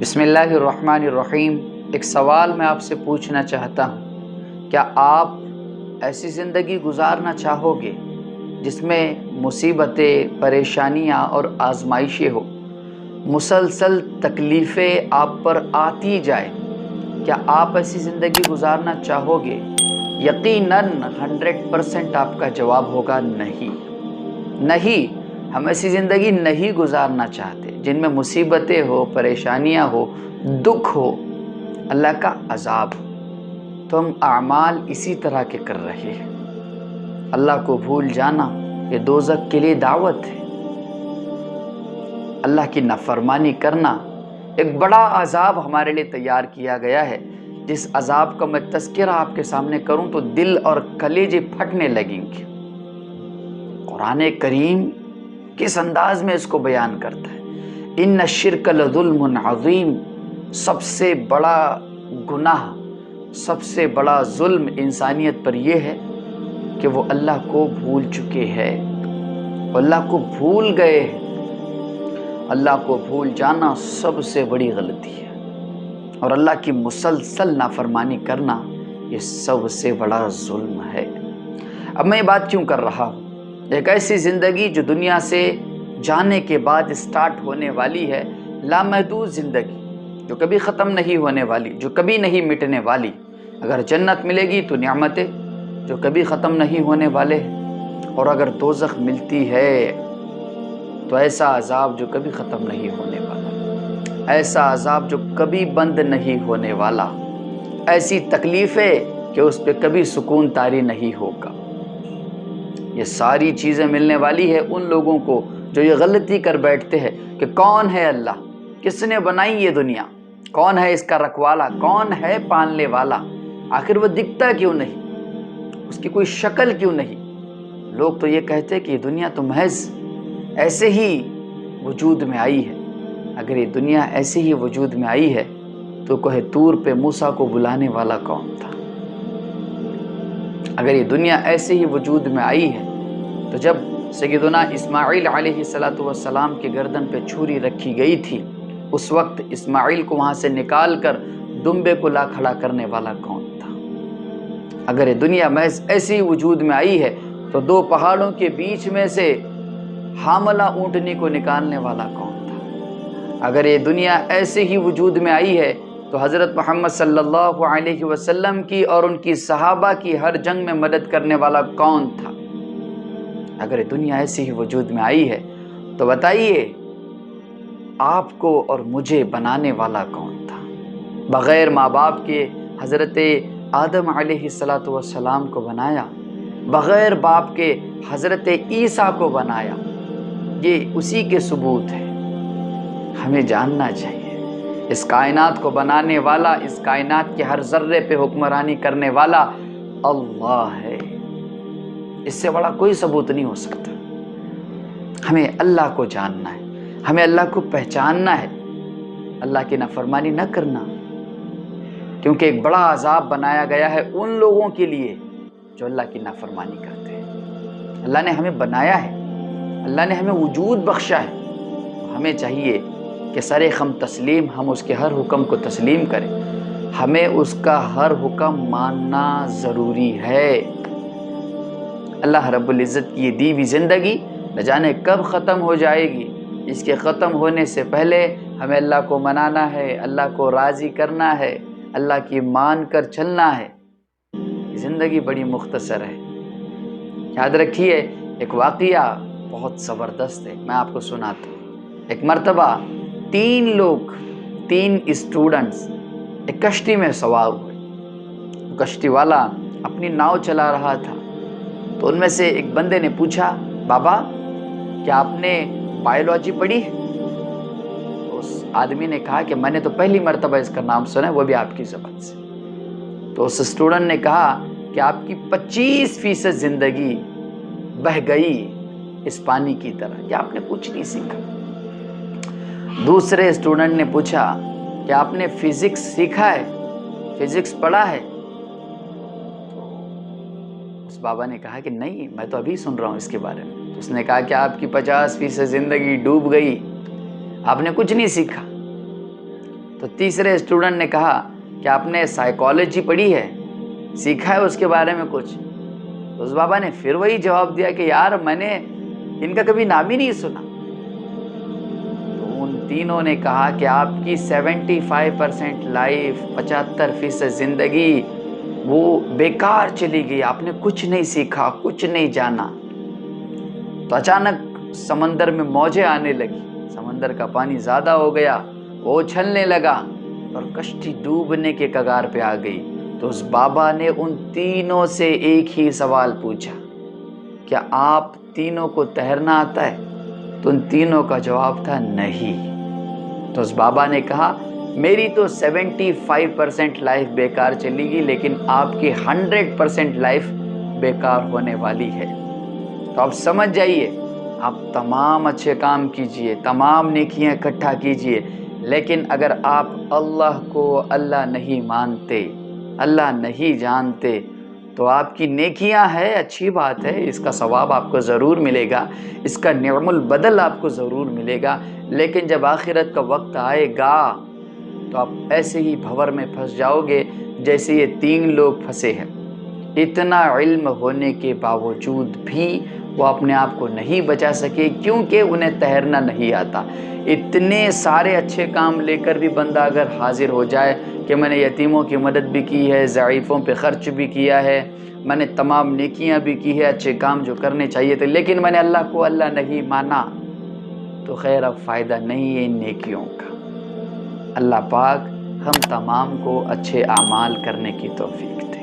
بسم اللہ الرحمن الرحیم۔ ایک سوال میں آپ سے پوچھنا چاہتا ہوں، کیا آپ ایسی زندگی گزارنا چاہو گے جس میں مصیبتیں، پریشانیاں اور آزمائشیں ہو، مسلسل تکلیفیں آپ پر آتی جائے؟ کیا آپ ایسی زندگی گزارنا چاہو گے؟ یقیناً 100% آپ کا جواب ہوگا نہیں، ہم ایسی زندگی نہیں گزارنا چاہتے جن میں مصیبتیں ہو، پریشانیاں ہو، دکھ ہو، اللہ کا عذاب ہو۔ تو ہم اعمال اسی طرح کے کر رہے ہیں۔ اللہ کو بھول جانا یہ دوزخ کے لیے دعوت ہے۔ اللہ کی نافرمانی کرنا ایک بڑا عذاب ہمارے لیے تیار کیا گیا ہے، جس عذاب کا میں تذکرہ آپ کے سامنے کروں تو دل اور کلیجے پھٹنے لگیں گے۔ قرآن کریم کس انداز میں اس کو بیان کرتا ہے؟ ان الشرک لظلم عظیم، سب سے بڑا گناہ، سب سے بڑا ظلم انسانیت پر یہ ہے کہ وہ اللہ کو بھول چکے ہیں، اللہ کو بھول گئے ہیں۔ اللہ کو بھول جانا سب سے بڑی غلطی ہے، اور اللہ کی مسلسل نافرمانی کرنا یہ سب سے بڑا ظلم ہے۔ اب میں یہ بات کیوں کر رہا ہوں؟ ایک ایسی زندگی جو دنیا سے جانے کے بعد اسٹارٹ ہونے والی ہے، لامحدود زندگی جو کبھی ختم نہیں ہونے والی، جو کبھی نہیں مٹنے والی۔ اگر جنت ملے گی تو نعمتیں جو کبھی ختم نہیں ہونے والے ہیں، اور اگر دوزخ ملتی ہے تو ایسا عذاب جو کبھی ختم نہیں ہونے والا، ایسا عذاب جو کبھی بند نہیں ہونے والا، ایسی تکلیفیں کہ اس پہ کبھی سکون طاری نہیں ہوگا۔ یہ ساری چیزیں ملنے والی ہے ان لوگوں کو جو یہ غلطی کر بیٹھتے ہیں کہ کون ہے اللہ، کس نے بنائی یہ دنیا، کون ہے اس کا رکھوالا، کون ہے پالنے والا، آخر وہ دکھتا کیوں نہیں، اس کی کوئی شکل کیوں نہیں؟ لوگ تو یہ کہتے کہ یہ دنیا تو محض ایسے ہی وجود میں آئی ہے۔ اگر یہ دنیا ایسے ہی وجود میں آئی ہے تو کوہ طور پہ موسیٰ کو بلانے والا کون تھا؟ اگر یہ دنیا ایسے ہی وجود میں آئی ہے تو جب سیدنا اسماعیل علیہ السلام کے گردن پہ چھری رکھی گئی تھی، اس وقت اسماعیل کو وہاں سے نکال کر دمبے کو لا کھڑا کرنے والا کون تھا؟ اگر یہ دنیا محض ایسے ہی وجود میں آئی ہے تو دو پہاڑوں کے بیچ میں سے حاملہ اونٹنی کو نکالنے والا کون تھا؟ اگر یہ دنیا ایسے ہی وجود میں آئی ہے تو حضرت محمد صلی اللہ علیہ وسلم کی اور ان کی صحابہ کی ہر جنگ میں مدد کرنے والا کون تھا؟ اگر یہ دنیا ایسی ہی وجود میں آئی ہے تو بتائیے آپ کو اور مجھے بنانے والا کون تھا؟ بغیر ماں باپ کے حضرت آدم علیہ السلام کو بنایا، بغیر باپ کے حضرت عیسیٰ کو بنایا، یہ اسی کے ثبوت ہے۔ ہمیں جاننا چاہیے اس کائنات کو بنانے والا، اس کائنات کے ہر ذرے پہ حکمرانی کرنے والا اللہ ہے۔ اس سے بڑا کوئی ثبوت نہیں ہو سکتا۔ ہمیں اللہ کو جاننا ہے، ہمیں اللہ کو پہچاننا ہے، اللہ کی نافرمانی نہ کرنا، کیونکہ ایک بڑا عذاب بنایا گیا ہے ان لوگوں کے لیے جو اللہ کی نافرمانی کرتے ہیں۔ اللہ نے ہمیں بنایا ہے، اللہ نے ہمیں وجود بخشا ہے، ہمیں چاہیے کہ سر خم تسلیم ہم اس کے ہر حکم کو تسلیم کریں، ہمیں اس کا ہر حکم ماننا ضروری ہے۔ اللہ رب العزت کی یہ دی ہوئی زندگی نہ جانے کب ختم ہو جائے گی۔ اس کے ختم ہونے سے پہلے ہمیں اللہ کو منانا ہے، اللہ کو راضی کرنا ہے، اللہ کی مان کر چلنا ہے۔ زندگی بڑی مختصر ہے۔ یاد رکھیے، ایک واقعہ بہت زبردست ہے، میں آپ کو سناتا ہوں۔ ایک مرتبہ تین اسٹوڈنٹس ایک کشتی میں سوار ہوئے۔ کشتی والا اپنی ناؤ چلا رہا تھا، تو ان میں سے ایک بندے نے پوچھا، بابا کیا آپ نے بائیولوجی پڑھی ہے؟ تو اس آدمی نے کہا کہ میں نے تو پہلی مرتبہ اس کا نام سنا ہے، وہ بھی آپ کی زبان سے۔ تو اس اسٹوڈنٹ نے کہا کہ آپ کی 25% زندگی بہہ گئی اس پانی کی طرح، کہ آپ نے کچھ نہیں سیکھا۔ دوسرے اسٹوڈنٹ نے پوچھا کہ آپ نے فزکس سیکھا ہے، فزکس پڑھا ہے؟ اس بابا نے کہا کہ نہیں، میں تو ابھی سن رہا ہوں اس کے بارے میں۔ اس نے کہا کہ آپ کی 50% زندگی ڈوب گئی، آپ نے کچھ نہیں سیکھا۔ تو تیسرے اسٹوڈنٹ نے کہا کہ آپ نے سائیکالوجی پڑھی ہے، سیکھا ہے اس کے بارے میں کچھ؟ تو اس بابا نے پھر وہی جواب دیا کہ یار میں نے ان کا کبھی نام ہی نہیں سنا۔ تو ان تینوں نے کہا کہ آپ کی 75% لائف، 75% زندگی وہ بیکار چلی گئی، آپ نے کچھ نہیں سیکھا، کچھ نہیں جانا۔ تو اچانک سمندر میں موجیں آنے لگی، سمندر کا پانی زیادہ ہو گیا، وہ اچھلنے لگا اور کشتی ڈوبنے کے کگار پہ آ گئی۔ تو اس بابا نے ان تینوں سے ایک ہی سوال پوچھا، کیا آپ تینوں کو تیرنا آتا ہے؟ تو ان تینوں کا جواب تھا نہیں۔ تو اس بابا نے کہا میری تو 75% لائف بیکار چلی گی، لیکن آپ کی 100% لائف بیکار ہونے والی ہے۔ تو آپ سمجھ جائیے، آپ تمام اچھے کام کیجئے، تمام نیکیاں اکٹھا کیجئے، لیکن اگر آپ اللہ کو اللہ نہیں مانتے، اللہ نہیں جانتے، تو آپ کی نیکیاں ہے، اچھی بات ہے، اس کا ثواب آپ کو ضرور ملے گا، اس کا نعم البدل آپ کو ضرور ملے گا، لیکن جب آخرت کا وقت آئے گا تو آپ ایسے ہی بھور میں پھنس جاؤ گے جیسے یہ 3 لوگ پھنسے ہیں۔ اتنا علم ہونے کے باوجود بھی وہ اپنے آپ کو نہیں بچا سکے، کیونکہ انہیں تیرنا نہیں آتا۔ اتنے سارے اچھے کام لے کر بھی بندہ اگر حاضر ہو جائے کہ میں نے یتیموں کی مدد بھی کی ہے، ضعیفوں پہ خرچ بھی کیا ہے، میں نے تمام نیکیاں بھی کی ہے، اچھے کام جو کرنے چاہیے تھے، لیکن میں نے اللہ کو اللہ نہیں مانا، تو خیر اب فائدہ نہیں ہے ان نیکیوں کا۔ اللہ پاک ہم تمام کو اچھے اعمال کرنے کی توفیق دے۔